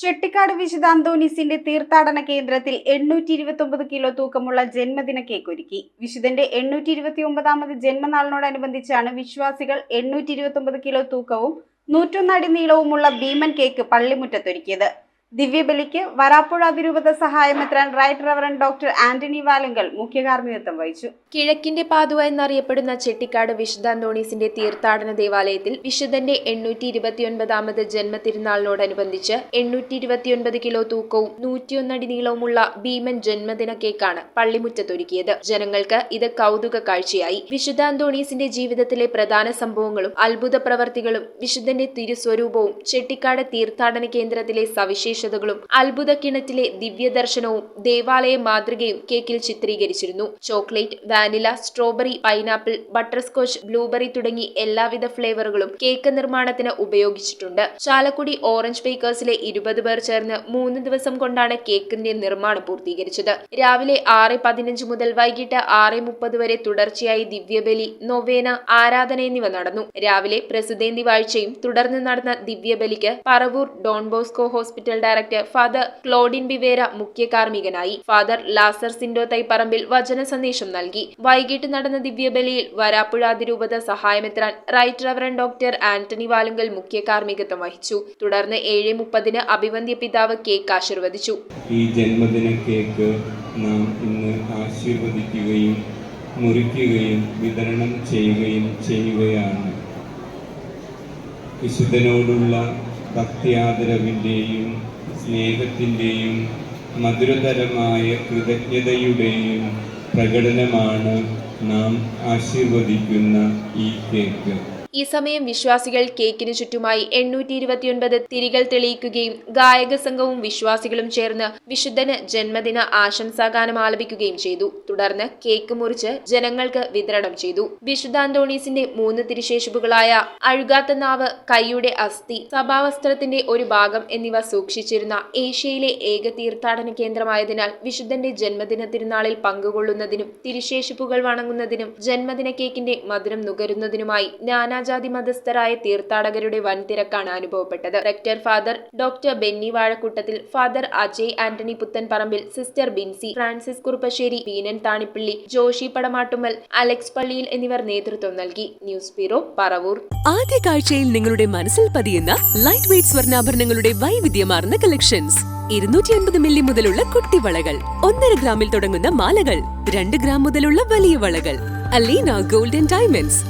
ചെട്ടിക്കാട് വിശുദ്ധ അന്തോണീസിന്റെ തീർത്ഥാടന കേന്ദ്രത്തിൽ 829 കിലോ തൂക്കമുള്ള ജന്മദിന കേക്ക് ഒരുക്കി. വിശുദ്ധന്റെ 829ാമത് ജന്മനാളിനോടനുബന്ധിച്ചാണ് വിശ്വാസികൾ 829 കിലോ തൂക്കവും 101 അടി നീളവുമുള്ള ഭീമൻ കേക്ക് പള്ളിമുറ്റത്തൊരുക്കിയത്. ദിവ്യബലിക്ക് വരാപ്പുഴ അതിരൂപത സഹായമെത്രാൻ right reverend doctor Antony Valungal മുഖ്യ കാർമ്മികത്വം വഹിച്ചു. കിഴക്കിന്റെ പാതുവ എന്നറിയപ്പെടുന്ന ചെട്ടിക്കാട് വിശുദ്ധ അന്തോണീസിന്റെ തീർത്ഥാടന ദേവാലയത്തിൽ വിശുദ്ധന്റെ 829ാമത് ജന്മതിരുനാളിനോടനുബന്ധിച്ച് 829 കിലോ തൂക്കവും 101 അടി നീളവുമുള്ള ഭീമൻ ജന്മദിന കേക്കാണ് പള്ളിമുറ്റത്തൊരുക്കിയത്. ജനങ്ങൾക്ക് ഇത് കൗതുക കാഴ്ചയായി. വിശുദ്ധ അന്തോണീസിന്റെ ജീവിതത്തിലെ പ്രധാന സംഭവങ്ങളും അത്ഭുത പ്രവർത്തികളും വിശുദ്ധന്റെ തിരുസ്വരൂപവും ചെട്ടിക്കാട് തീർത്ഥാടന കേന്ദ്രത്തിലെ സവിശേഷതകളും അത്ഭുത കിണറ്റിലെ ദിവ്യദർശനവും ദേവാലയ മാതൃകയും കേക്കിൽ ചിത്രീകരിച്ചിരുന്നു. Chocolate, vanilla, strawberry, pineapple, butterscotch, blueberry തുടങ്ങി എല്ലാവിധ ഫ്ലേവറുകളും കേക്ക് നിർമ്മാണത്തിന് ഉപയോഗിച്ചിട്ടുണ്ട്. ചാലക്കുടി ഓറഞ്ച് ബേക്കേഴ്സിലെ 20 പേർ ചേർന്ന് 3 ദിവസം കൊണ്ടാണ് കേക്കിന്റെ നിർമ്മാണം പൂർത്തീകരിച്ചത്. രാവിലെ 6:15 മുതൽ വൈകിട്ട് 6:30 വരെ തുടർച്ചയായി ദിവ്യബലി, നൊവേന, ആരാധന എന്നിവ നടന്നു. രാവിലെ പ്രസുതേന്തി വാഴ്ചയും തുടർന്ന് നടന്ന ദിവ്യബലിക്ക് Paravur Don Bosco hospital director father Claudin Bivera മുഖ്യ കാർമ്മികനായി. ഫാദർ ലാസർ സിൻഡോ തൈപ്പറമ്പിൽ വചന സന്ദേശം നൽകി. വൈകിട്ട് നടന്ന ദിവ്യബലിയിൽ വരാപ്പുഴ അതിരൂപത സഹായമെത്രാൻ right reverend doctor Antony Valungal മുഖ്യ കാർമ്മികത്വം വഹിച്ചു. തുടർന്ന് 7:30 അഭിവന്ദ്യ പിതാവ് കേക്ക് ആശീർവദിച്ചു. ഈ ജന്മദിന കേക്ക് നാം ഇന്ന് ആശീർവദിക്കുകയും മുറിക്കുകയും വിതരണം ചെയ്യുകയാണ്. വിശുദ്ധനോടുള്ള ഭക്തിയാദരവിൻ്റെയും സ്നേഹത്തിൻ്റെയും മധുരതരമായ കൃതജ്ഞതയുടെയും പ്രകടനമാണ് നാം ആശീർവദിക്കുന്ന ഈ കേക്ക്. ഈ സമയം വിശ്വാസികൾ കേക്കിനു ചുറ്റുമായി 829 തിരികൾ തെളിയിക്കുകയും ഗായക സംഘവും വിശ്വാസികളും ചേർന്ന് വിശുദ്ധന് ജന്മദിന ആശംസാഗാനം ആലപിക്കുകയും ചെയ്തു. തുടർന്ന് കേക്ക് മുറിച്ച് ജനങ്ങൾക്ക് വിതരണം ചെയ്തു. വിശുദ്ധ അന്തോണീസിന്റെ 3 തിരുശേഷിപ്പുകളായ അഴുകാത്ത നാവ്, കൈയുടെ അസ്ഥി, സഭാവസ്ത്രത്തിന്റെ ഒരു ഭാഗം എന്നിവ സൂക്ഷിച്ചിരുന്ന ഏഷ്യയിലെ ഏക തീർത്ഥാടന കേന്ദ്രമായതിനാൽ വിശുദ്ധന്റെ ജന്മദിന തിരുനാളിൽ പങ്കുകൊള്ളുന്നതിനും തിരുശേഷിപ്പുകൾ വണങ്ങുന്നതിനും ജന്മദിന കേക്കിന്റെ മധുരം നുകരുന്നതിനുമായി നാനാജാതി മതസ്ഥരായ തീർത്ഥാടകരുടെ വൻ തിരക്കാണ് അനുഭവപ്പെട്ടത്. റെക്ടർ ഫാദർ ഡോക്ടർ ബെന്നി വാഴക്കൂട്ടത്തിൽ, ഫാദർ അജയ് ആന്റണി പുത്തൻപറമ്പിൽ, സിസ്റ്റർ ബിൻസി, ഫ്രാൻസിസ് കുറുപ്പശ്ശേരി, ബീനൻ താണിപ്പള്ളി, ജോഷി പടമാട്ടുമ്മൽ, അലക്സ് പള്ളിയിൽ എന്നിവർ നേതൃത്വം നൽകി. News bureau, Paravur. ആദ്യ കാഴ്ചയിൽ നിങ്ങളുടെ മനസ്സിൽ പതിയുന്ന ലൈറ്റ് വെയ്റ്റ് സ്വർണ്ണാഭരണങ്ങളുടെ വൈവിധ്യമാർന്ന കളക്ഷൻസ്. 250 മില്ലി മുതലുള്ള കുട്ടിവളകൾ, 1.5 ഗ്രാമിൽ തുടങ്ങുന്ന മാലകൾ, 2 ഗ്രാം മുതലുള്ള വലിയ വളകൾ. Aleena golden diamonds.